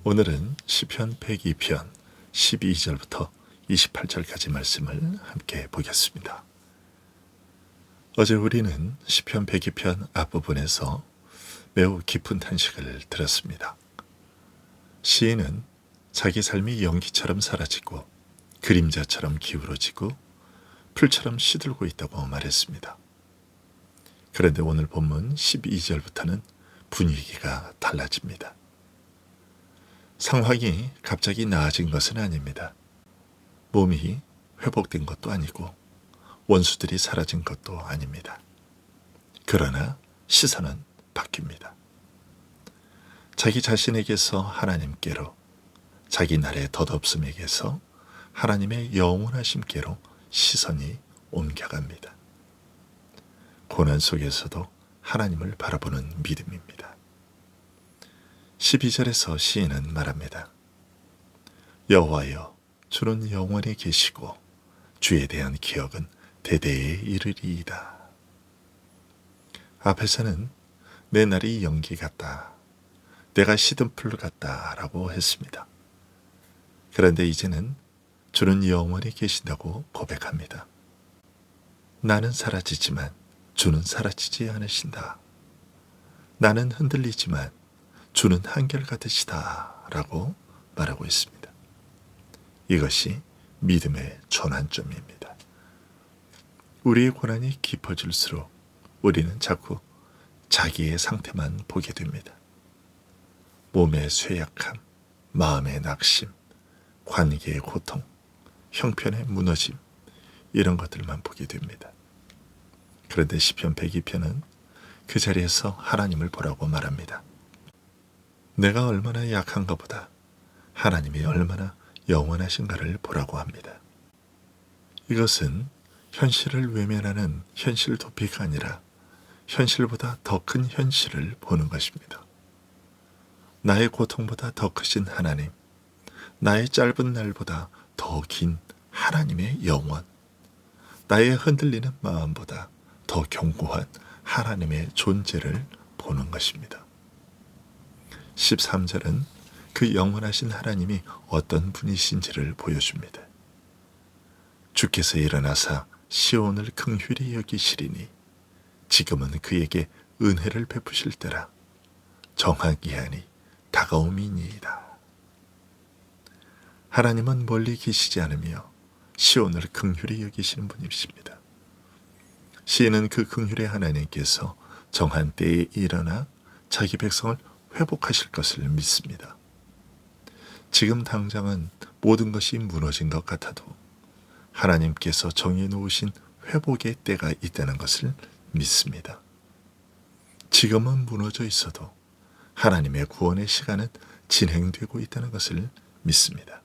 오늘은 시편 102편 12절부터 28절까지 말씀을 함께 보겠습니다. 어제 우리는 시편 102편 앞부분에서 매우 깊은 탄식을 들었습니다. 시인은 자기 삶이 연기처럼 사라지고 그림자처럼 기울어지고 풀처럼 시들고 있다고 말했습니다. 그런데 오늘 본문 12절부터는 분위기가 달라집니다. 상황이 갑자기 나아진 것은 아닙니다. 몸이 회복된 것도 아니고 원수들이 사라진 것도 아닙니다. 그러나 시선은 바뀝니다. 자기 자신에게서 하나님께로, 자기 나라의 덧없음에게서 하나님의 영원하심께로 시선이 옮겨갑니다. 고난 속에서도 하나님을 바라보는 믿음입니다. 12절에서 시인은 말합니다. 여호와여, 주는 영원히 계시고 주에 대한 기억은 대대에 이르리이다. 앞에서는 내 날이 연기 같다, 내가 시든 풀 같다 라고 했습니다. 그런데 이제는 주는 영원히 계신다고 고백합니다. 나는 사라지지만 주는 사라지지 않으신다. 나는 흔들리지만 주는 한결같으시다 라고 말하고 있습니다. 이것이 믿음의 전환점입니다. 우리의 고난이 깊어질수록 우리는 자꾸 자기의 상태만 보게 됩니다. 몸의 쇠약함, 마음의 낙심, 관계의 고통, 형편의 무너짐, 이런 것들만 보게 됩니다. 그런데 시편 102편은 그 자리에서 하나님을 보라고 말합니다. 내가 얼마나 약한가 보다 하나님이 얼마나 영원하신가를 보라고 합니다. 이것은 현실을 외면하는 현실 도피가 아니라 현실보다 더 큰 현실을 보는 것입니다. 나의 고통보다 더 크신 하나님, 나의 짧은 날보다 더 긴 하나님의 영원, 나의 흔들리는 마음보다 더 견고한 하나님의 존재를 보는 것입니다. 13절은 그 영원하신 하나님이 어떤 분이신지를 보여줍니다. 주께서 일어나사 시온을 긍휼히 여기시리니 지금은 그에게 은혜를 베푸실 때라, 정한 기한이 다가옴이니이다. 하나님은 멀리 계시지 않으며 시온을 긍휼히 여기시는 분이십니다. 시인은 그 긍휼의 하나님께서 정한 때에 일어나 자기 백성을 회복하실 것을 믿습니다. 지금 당장은 모든 것이 무너진 것 같아도 하나님께서 정해 놓으신 회복의 때가 있다는 것을 믿습니다. 지금은 무너져 있어도 하나님의 구원의 시간은 진행되고 있다는 것을 믿습니다.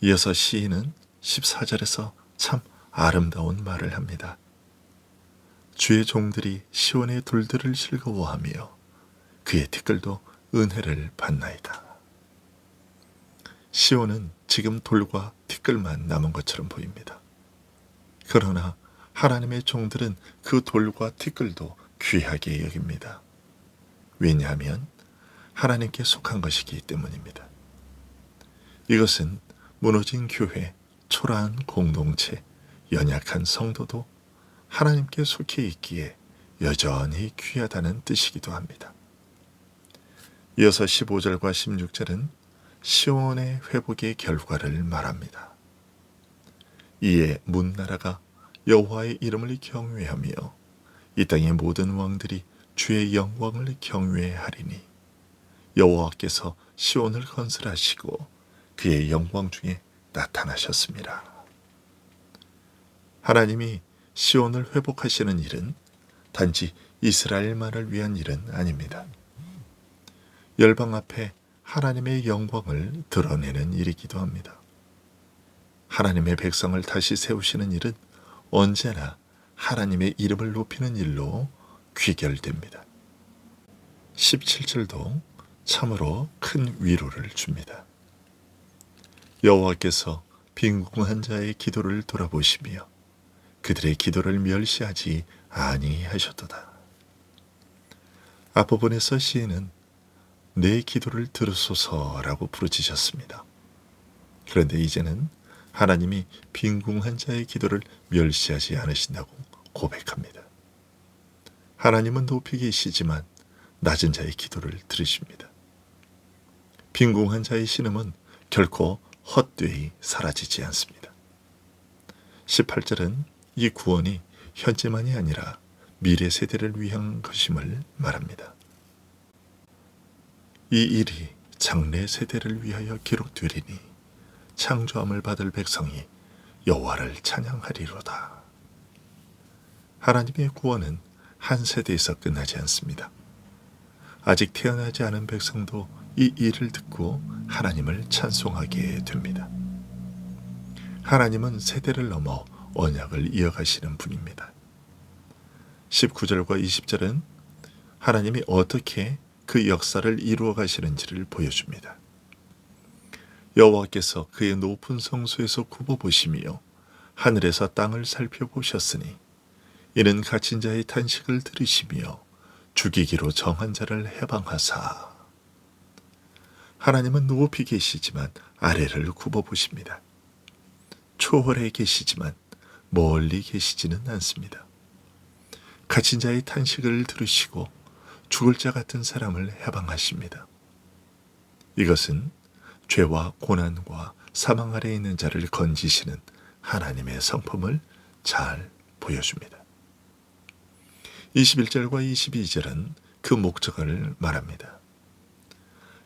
이어서 시인은 14절에서 참 아름다운 말을 합니다. 주의 종들이 시온의 돌들을 즐거워하며 그의 티끌도 은혜를 받나이다. 시온은 지금 돌과 티끌만 남은 것처럼 보입니다. 그러나 하나님의 종들은 그 돌과 티끌도 귀하게 여깁니다. 왜냐하면 하나님께 속한 것이기 때문입니다. 이것은 무너진 교회, 초라한 공동체, 연약한 성도도 하나님께 속해 있기에 여전히 귀하다는 뜻이기도 합니다. 이어서 15절과 16절은 시온의 회복의 결과를 말합니다. 이에 문나라가 여호와의 이름을 경외하며 이 땅의 모든 왕들이 주의 영광을 경외하리니 여호와께서 시온을 건설하시고 그의 영광 중에 나타나셨습니다. 하나님이 시온을 회복하시는 일은 단지 이스라엘만을 위한 일은 아닙니다. 열방 앞에 하나님의 영광을 드러내는 일이기도 합니다. 하나님의 백성을 다시 세우시는 일은 언제나 하나님의 이름을 높이는 일로 귀결됩니다. 17절도 참으로 큰 위로를 줍니다. 여호와께서 빈궁한 자의 기도를 돌아보시며 그들의 기도를 멸시하지 아니하셨도다. 앞부분에서 시인은 내 기도를 들으소서라고 부르짖었습니다. 그런데 이제는 하나님이 빈궁한 자의 기도를 멸시하지 않으신다고 고백합니다. 하나님은 높이 계시지만 낮은 자의 기도를 들으십니다. 빈궁한 자의 신음은 결코 헛되이 사라지지 않습니다. 18절은 이 구원이 현재만이 아니라 미래 세대를 위한 것임을 말합니다. 이 일이 장래 세대를 위하여 기록되리니 창조함을 받을 백성이 여호와를 찬양하리로다. 하나님의 구원은 한 세대에서 끝나지 않습니다. 아직 태어나지 않은 백성도 이 일을 듣고 하나님을 찬송하게 됩니다. 하나님은 세대를 넘어 언약을 이어가시는 분입니다. 19절과 20절은 하나님이 어떻게 그 역사를 이루어 가시는지를 보여줍니다. 여호와께서 그의 높은 성소에서 굽어보시며 하늘에서 땅을 살펴보셨으니 이는 갇힌 자의 탄식을 들으시며 죽이기로 정한 자를 해방하사. 하나님은 높이 계시지만 아래를 굽어보십니다. 초월해 계시지만 멀리 계시지는 않습니다. 갇힌 자의 탄식을 들으시고 죽을 자 같은 사람을 해방하십니다. 이것은 죄와 고난과 사망 아래에 있는 자를 건지시는 하나님의 성품을 잘 보여줍니다. 21절과 22절은 그 목적을 말합니다.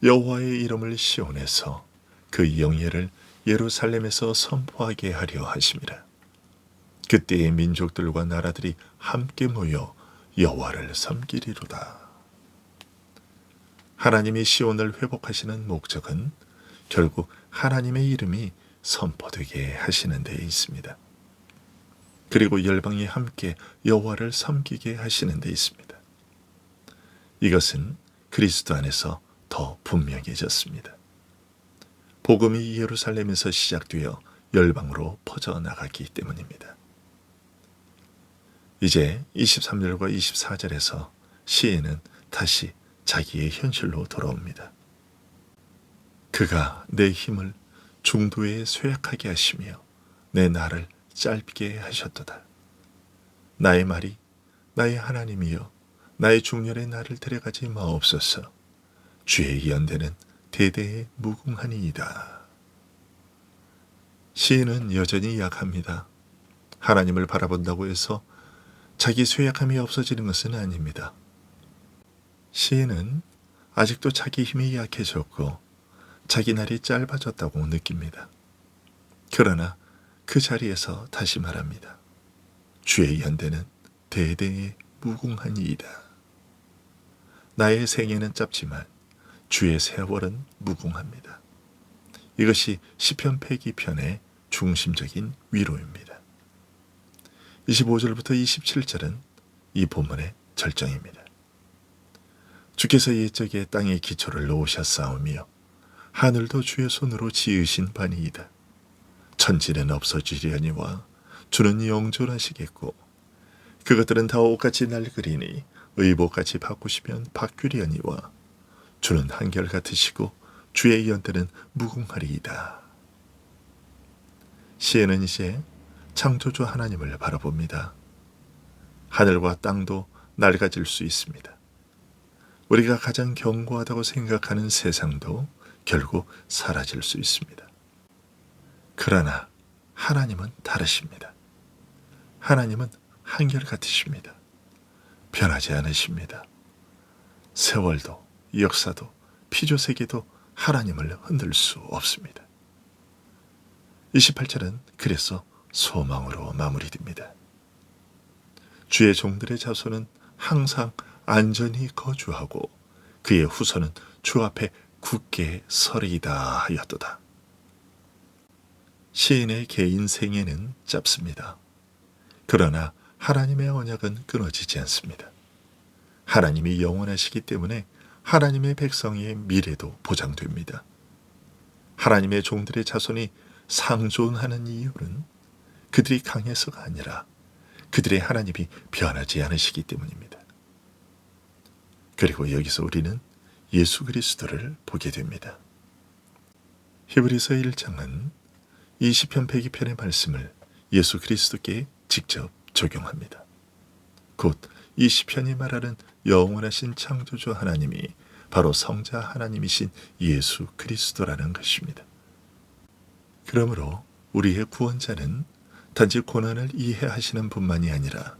여호와의 이름을 시온에서 그 영예를 예루살렘에서 선포하게 하려 하심이라. 그때의 민족들과 나라들이 함께 모여 여호와를 섬기리로다. 하나님이 시온을 회복하시는 목적은 결국 하나님의 이름이 선포되게 하시는 데에 있습니다. 그리고 열방이 함께 여호와를 섬기게 하시는 데 있습니다. 이것은 그리스도 안에서 더 분명해졌습니다. 복음이 예루살렘에서 시작되어 열방으로 퍼져나가기 때문입니다. 이제 23절과 24절에서 시인은 다시 자기의 현실로 돌아옵니다. 그가 내 힘을 중도에 쇠약하게 하시며 내 날을 짧게 하셨도다. 나의 말이 나의 하나님이여 나의 중년의 날을 데려가지 마옵소서. 주의 연대는 대대에 무궁하니이다. 시인은 여전히 약합니다. 하나님을 바라본다고 해서 자기 쇠약함이 없어지는 것은 아닙니다. 시인은 아직도 자기 힘이 약해졌고 자기 날이 짧아졌다고 느낍니다. 그러나 그 자리에서 다시 말합니다. 주의 연대는 대대에 무궁하니이다. 나의 생애는 짧지만 주의 세월은 무궁합니다. 이것이 시편 패기편의 중심적인 위로입니다. 25절부터 27절은 이 본문의 절정입니다. 주께서 옛적에 땅의 기초를 놓으셨사오며 하늘도 주의 손으로 지으신 바니이다. 천지는 없어지려니와 주는 영존하시겠고 그것들은 다 옷같이 낡으리니 의복같이 바꾸시면 바뀌려니와 주는 한결같으시고 주의 연대는 무궁하리이다. 시인은 이제 창조주 하나님을 바라봅니다. 하늘과 땅도 낡아질 수 있습니다. 우리가 가장 견고하다고 생각하는 세상도 결국 사라질 수 있습니다. 그러나 하나님은 다르십니다. 하나님은 한결같으십니다. 변하지 않으십니다. 세월도 역사도 피조세계도 하나님을 흔들 수 없습니다. 28절은 그래서 소망으로 마무리됩니다. 주의 종들의 자손은 항상 안전히 거주하고 그의 후손은 주 앞에 굳게 서리이다 하였도다. 시인의 개인 생애는 짧습니다. 그러나 하나님의 언약은 끊어지지 않습니다. 하나님이 영원하시기 때문에 하나님의 백성의 미래도 보장됩니다. 하나님의 종들의 자손이 상존하는 이유는 그들이 강해서가 아니라 그들의 하나님이 변하지 않으시기 때문입니다. 그리고 여기서 우리는 예수 그리스도를 보게 됩니다. 히브리서 1장은 이 시편 102편의 말씀을 예수 그리스도께 직접 적용합니다. 곧 이 시편이 말하는 영원하신 창조주 하나님이 바로 성자 하나님이신 예수 그리스도라는 것입니다. 그러므로 우리의 구원자는 단지 고난을 이해하시는 분만이 아니라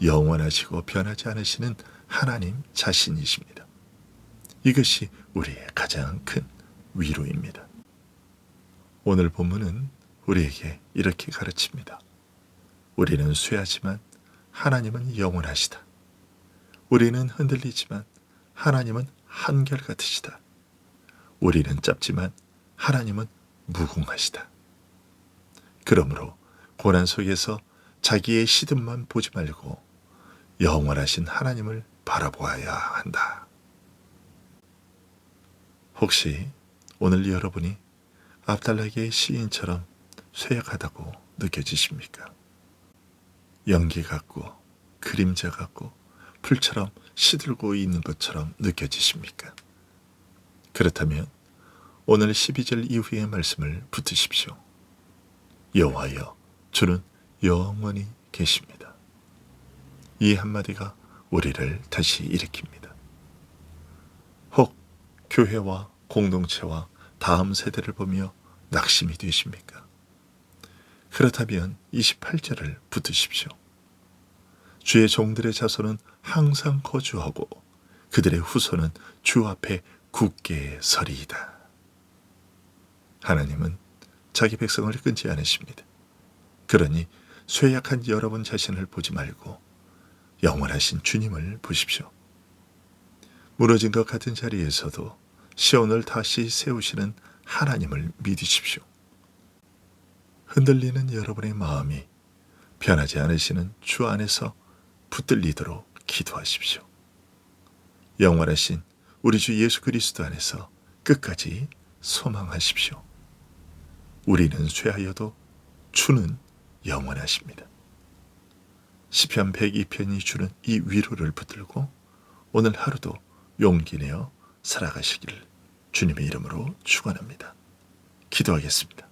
영원하시고 변하지 않으시는 하나님 자신이십니다. 이것이 우리의 가장 큰 위로입니다. 오늘 본문은 우리에게 이렇게 가르칩니다. 우리는 쇠하지만 하나님은 영원하시다. 우리는 흔들리지만 하나님은 한결같으시다. 우리는 짧지만 하나님은 무궁하시다. 그러므로 고난 속에서 자기의 시듭만 보지 말고 영원하신 하나님을 바라보아야 한다. 혹시 오늘 여러분이 압달라게의 시인처럼 쇠약하다고 느껴지십니까? 연기 같고 그림자 같고 풀처럼 시들고 있는 것처럼 느껴지십니까? 그렇다면 오늘 12절 이후의 말씀을 붙드십시오. 여호와여, 주는 영원히 계십니다. 이 한마디가 우리를 다시 일으킵니다. 혹 교회와 공동체와 다음 세대를 보며 낙심이 되십니까? 그렇다면 28절을 붙드십시오. 주의 종들의 자손은 항상 거주하고 그들의 후손은 주 앞에 굳게 서리이다. 하나님은 자기 백성을 끊지 않으십니다. 그러니 쇠약한 여러분 자신을 보지 말고 영원하신 주님을 보십시오. 무너진 것 같은 자리에서도 시온을 다시 세우시는 하나님을 믿으십시오. 흔들리는 여러분의 마음이 변하지 않으시는 주 안에서 붙들리도록 기도하십시오. 영원하신 우리 주 예수 그리스도 안에서 끝까지 소망하십시오. 우리는 쇠하여도 주는 영원하십니다. 시편 102편이 주는 이 위로를 붙들고 오늘 하루도 용기 내어 살아가시기를 주님의 이름으로 축원합니다. 기도하겠습니다.